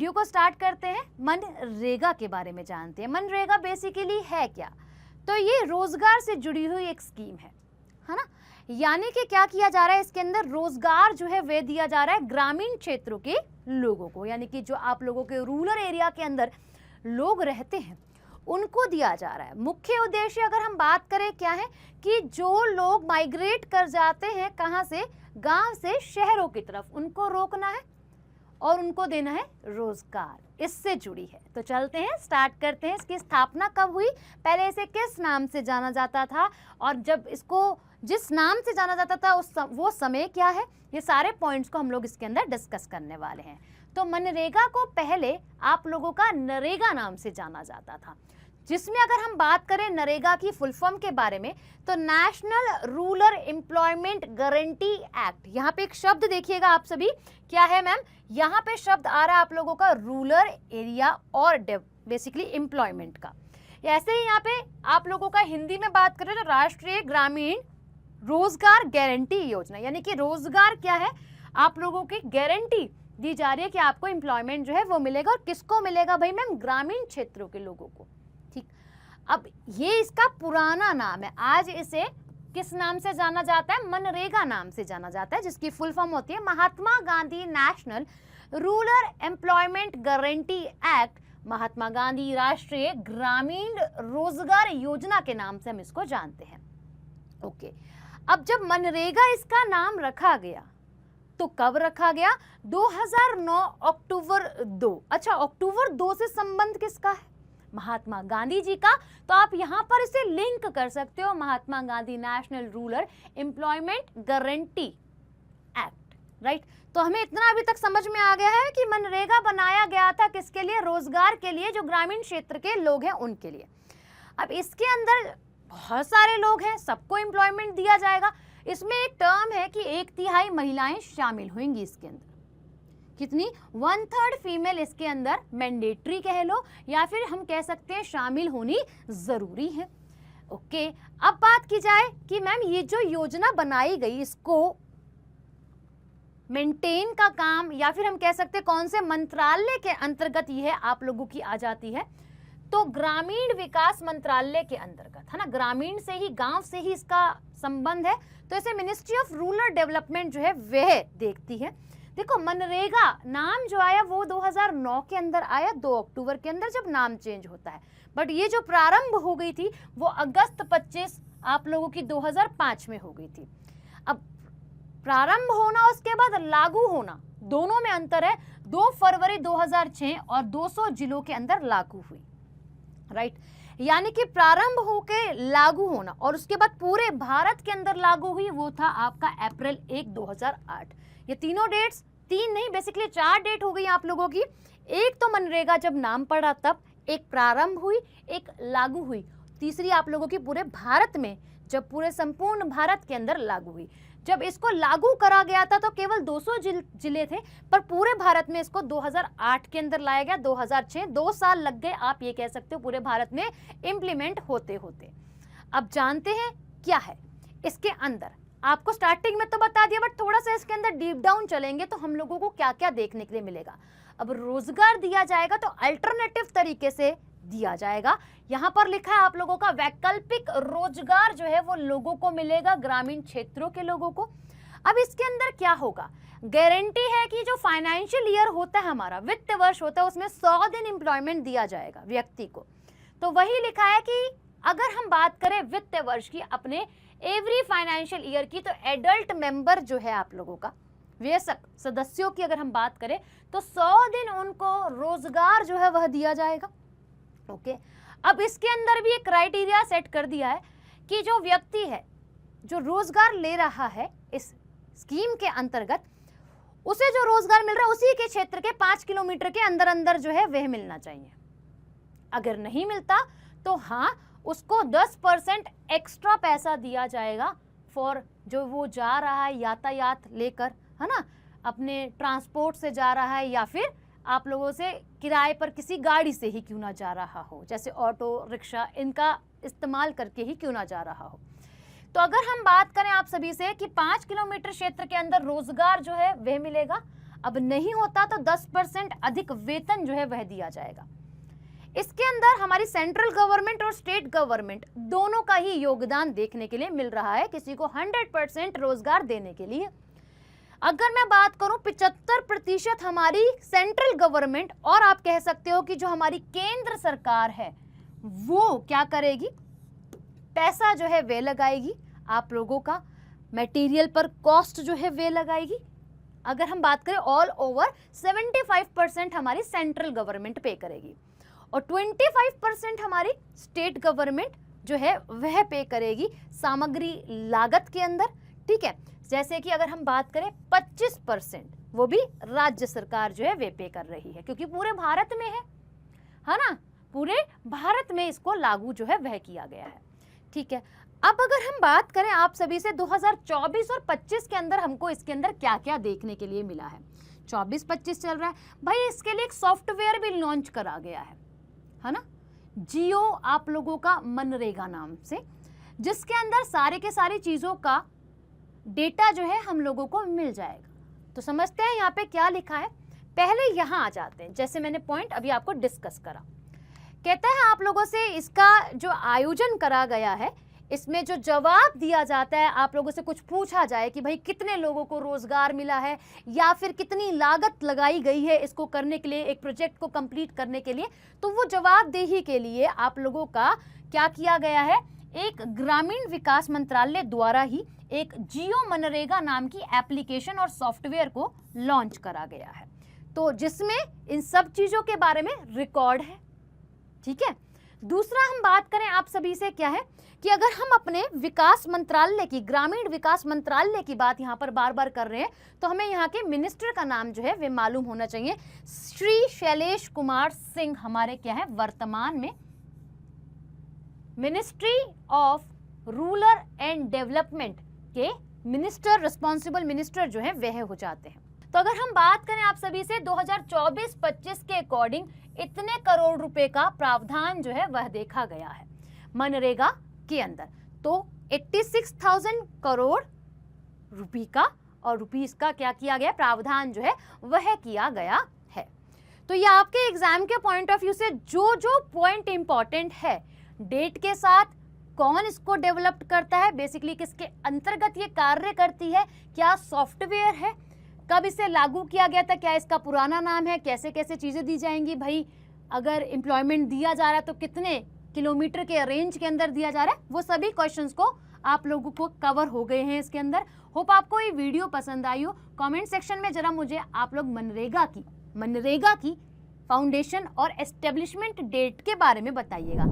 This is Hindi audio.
वीडियो को स्टार्ट करते हैं, मनरेगा के बारे में जानते हैं। मनरेगा बेसिकली है क्या? तो ये रोजगार से जुड़ी हुई एक स्कीम है ना। यानी कि क्या किया जा रहा है, इसके अंदर रोजगार जो है वह दिया जा रहा है ग्रामीण क्षेत्रों के लोगों को, यानी कि जो आप लोगों के रूरल एरिया के अंदर लोग रहते हैं उनको दिया जा रहा है। मुख्य उद्देश्य अगर हम बात करें क्या है कि जो लोग माइग्रेट कर जाते हैं कहाँ से, गांव से शहरों की तरफ, उनको रोकना है और उनको देना है रोजगार, इससे जुड़ी है। तो चलते हैं, स्टार्ट करते हैं। इसकी स्थापना कब हुई, पहले इसे किस नाम से जाना जाता था, और जब इसको जिस नाम से जाना जाता था वो समय क्या है, ये सारे पॉइंट्स को हम लोग इसके अंदर डिस्कस करने वाले हैं। तो मनरेगा को पहले आप लोगों का नरेगा नाम से जाना जाता था, जिसमें अगर हम बात करें नरेगा की फुल फॉर्म के बारे में तो national rural employment guarantee act. यहाँ पे एक शब्द देखिएगा आप सभी, क्या है मैम, यहाँ पे शब्द आ रहा है आप लोगों का रूरल एरिया और बेसिकली एम्प्लॉयमेंट का। ऐसे ही यहाँ पे आप लोगों का हिंदी में बात करें तो राष्ट्रीय ग्रामीण रोजगार गारंटी योजना, यानी कि रोजगार क्या है, आप लोगों की गारंटी दी जा रही है कि आपको एम्प्लॉयमेंट जो है वो मिलेगा। और किसको मिलेगा भाई मैम, ग्रामीण क्षेत्रों के लोगों को। ठीक, अब ये इसका पुराना नाम है, आज इसे किस नाम से जाना जाता है, मनरेगा नाम से जाना जाता है, जिसकी फुल फॉर्म होती है Mahatma Gandhi national rural employment guarantee act, Mahatma Gandhi राष्ट्रीय ग्रामीण रोजगार योजना के नाम से हम इसको जानते हैं। ओके, अब जब मनरेगा इसका नाम रखा गया तो कब रखा गया, 2009 अक्टूबर 2। अच्छा, अक्टूबर 2 से संबंध किसका है, महात्मा गांधी जी का। तो आप यहाँ पर इसे लिंक कर सकते हो, Mahatma Gandhi national rural employment guarantee act, right. तो हमें इतना अभी तक समझ में आ गया है कि मनरेगा बनाया गया था किसके लिए, रोजगार के लिए, जो ग्रामीण क्षेत्र के लोग हैं उनके लिए। अब इसके अंदर बहुत सारे लोग हैं, सबको एम्प्लॉयमेंट दिया जाएगा। इसमें एक टर्म है कि 1/3 महिलाएं शामिल होंगी इसके अंदर। कितनी, 1/3 फीमेल इसके अंदर मैंडेटरी कह लो, या फिर हम कह सकते हैं शामिल होनी जरूरी है। ओके, अब बात की जाए कि मैम ये जो योजना बनाई गई, इसको मेंटेन का काम, या फिर हम कह सकते हैं कौन से मंत्रालय के अंतर्गत यह आप लोगों की आ जाती है, तो ग्रामीण विकास मंत्रालय के अंतर्गत, है ना। ग्रामीण से ही, गांव से ही इसका संबंध है, तो इसे मिनिस्ट्री ऑफ रूरल डेवलपमेंट जो है वह देखती है। देखो, मनरेगा नाम जो आया वो 2009 के अंदर आया, 2 अक्टूबर के अंदर जब नाम चेंज होता है, बट ये जो प्रारंभ हो गई थी वो अगस्त 25 आप लोगों की 2005 में हो गई थी। अब प्रारंभ होना उसके बाद लागू होना, दोनों में अंतर है। 2 फरवरी 2006 और 200 जिलों के अंदर लागू हुई, राइट। यानी कि प्रारंभ होके लागू होना और उसके बाद पूरे भारत के अंदर लागू हुई, वो था आपका अप्रैल 1, 2008। ये तीनों डेट्स, 3 नहीं बेसिकली 4 डेट हो गई आप लोगों की। एक तो मनरेगा जब नाम पड़ा तब, एक प्रारंभ हुई, एक लागू हुई, तीसरी आप लोगों की पूरे भारत में, जब पूरे संपूर्ण भारत के अंदर लागू हुई। जब इसको लागू करा गया था तो केवल 200 जिले थे, पर पूरे भारत में इसको 2008 के अंदर लाया गया, 2006, 2 साल लग गए आप ये कह सकते हो पूरे भारत में इम्प्लीमेंट होते होते। अब जानते हैं क्या है इसके अंदर, आपको स्टार्टिंग में तो बता दिया, बट थोड़ा सा इसके अंदर डीप डाउन चलेंगे तो हम लोगों को क्या क्या देखने के लिए मिलेगा। अब रोजगार दिया जाएगा तो अल्टरनेटिव तरीके से दिया जाएगा। यहाँ पर लिखा है आप लोगों का वैकल्पिक रोजगार जो है वो लोगों को मिलेगा, ग्रामीण क्षेत्रों के लोगों को। अब इसके अंदर क्या होगा, गारंटी है कि जो फाइनेंशियल ईयर होता है हमारा, वित्त वर्ष होता है, उसमें 100 दिन एम्प्लॉयमेंट दिया जाएगा व्यक्ति को। तो वही लिखा है कि अगर हम बात करें वित्त वर्ष की, अपने एवरी फाइनेंशियल ईयर की, तो एडल्ट मेंबर जो है आप लोगों का, वयस्क सदस्यों की अगर हम बात करें तो 100 दिन उनको रोजगार जो है वह दिया जाएगा। ओके, अब इसके अंदर भी एक क्राइटेरिया सेट कर दिया है कि जो व्यक्ति है जो रोजगार ले रहा है इस स्कीम के अंतर्गत, उसे जो रोजगार मिल रहा है उसी के क्षेत्र के 5 किलोमीटर के अंदर अंदर जो है वह मिलना चाहिए। अगर नहीं मिलता तो हाँ, उसको 10% एक्स्ट्रा पैसा दिया जाएगा फॉर जो वो जा रहा है यातायात लेकर, है ना, अपने ट्रांसपोर्ट से जा रहा है, या फिर आप लोगों से किराए पर किसी गाड़ी से ही क्यों ना जा रहा हो, जैसे ऑटो रिक्शा, इनका इस्तेमाल करके ही क्यों ना जा रहा हो। तो अगर हम बात करें आप सभी से कि 5 किलोमीटर क्षेत्र के अंदर रोजगार जो है वह मिलेगा, अब नहीं होता तो 10% अधिक वेतन जो है वह दिया जाएगा। इसके अंदर हमारी सेंट्रल गवर्नमेंट और स्टेट गवर्नमेंट दोनों का ही योगदान देखने के लिए मिल रहा है किसी को 100% रोजगार देने के लिए। अगर मैं बात करूं 75% हमारी सेंट्रल गवर्नमेंट और आप कह सकते हो कि जो हमारी केंद्र सरकार है वो क्या करेगी, पैसा जो है वे लगाएगी, आप लोगों का मटेरियल पर कॉस्ट जो है वे लगाएगी। अगर हम बात करें ऑल ओवर 75% हमारी सेंट्रल गवर्नमेंट पे करेगी और 25% हमारी स्टेट गवर्नमेंट जो है वह पे करेगी सामग्री लागत के अंदर। ठीक है, जैसे कि अगर हम बात करें 25% वो भी राज्य सरकार जो है वे पे कर रही है, क्योंकि पूरे भारत में है ना, पूरे भारत में इसको लागू जो है वह किया गया है। ठीक है, अब अगर हम बात करें आप सभी से 2024 और 25 के अंदर हमको इसके अंदर क्या क्या देखने के लिए मिला है। 24-25 चल रहा है भाई, इसके लिए एक सॉफ्टवेयर भी लॉन्च करा गया है ना, जियो आप लोगों का मनरेगा नाम से, जिसके अंदर सारे के सारी चीजों का डेटा जो है हम लोगों को मिल जाएगा। तो समझते हैं यहाँ पे क्या लिखा है। पहले यहाँ आ जाते हैं, जैसे मैंने पॉइंट अभी आपको डिस्कस करा। कहता है आप लोगों से इसका जो आयोजन करा गया है इसमें जो जवाब दिया जाता है, आप लोगों से कुछ पूछा जाए कि भाई कितने लोगों को रोजगार मिला है या फिर कितनी लागत लगाई गई है इसको करने के लिए, एक प्रोजेक्ट को कंप्लीट करने के लिए, तो वो जवाबदेही के लिए आप लोगों का क्या किया गया है, एक ग्रामीण विकास मंत्रालय द्वारा ही एक जियो मनरेगा नाम की एप्लीकेशन और सॉफ्टवेयर को लॉन्च करा गया है, तो जिसमें इन सब चीजों के बारे में रिकॉर्ड है। ठीक है, दूसरा हम बात करें आप सभी से क्या है कि अगर हम अपने विकास मंत्रालय की, ग्रामीण विकास मंत्रालय की बात यहाँ पर बार बार कर रहे हैं तो हमें यहाँ के मिनिस्टर का नाम जो है वे मालूम होना चाहिए। श्री शैलेश कुमार सिंह हमारे क्या है वर्तमान में ministry of rural and development के मिनिस्टर, रिस्पॉन्सिबल मिनिस्टर जो है वह हो जाते हैं। तो अगर हम बात करें आप सभी से 2024-25 के अकॉर्डिंग इतने करोड़ रुपए का प्रावधान जो है वह देखा गया है मनरेगा के अंदर, तो 86,000 करोड़ रुपए का और रुपीस का क्या किया गया, प्रावधान जो है वह किया गया है। तो ये आपके एग्जाम के पॉइंट ऑफ व्यू से जो जो पॉइंट इंपॉर्टेंट है, डेट के साथ, कौन इसको डेवलप करता है, बेसिकली किसके अंतर्गत ये कार्य करती है, क्या सॉफ्टवेयर है, कब इसे लागू किया गया था, क्या इसका पुराना नाम है, कैसे कैसे चीजें दी जाएंगी, भाई अगर एम्प्लॉयमेंट दिया जा रहा है तो कितने किलोमीटर के रेंज के अंदर दिया जा रहा है, वो सभी क्वेश्चंस को आप लोगों को कवर हो गए हैं इसके अंदर। होप आपको ये वीडियो पसंद आई हो। कमेंट सेक्शन में जरा मुझे आप लोग मनरेगा की फाउंडेशन और एस्टेब्लिशमेंट डेट के बारे में बताइएगा।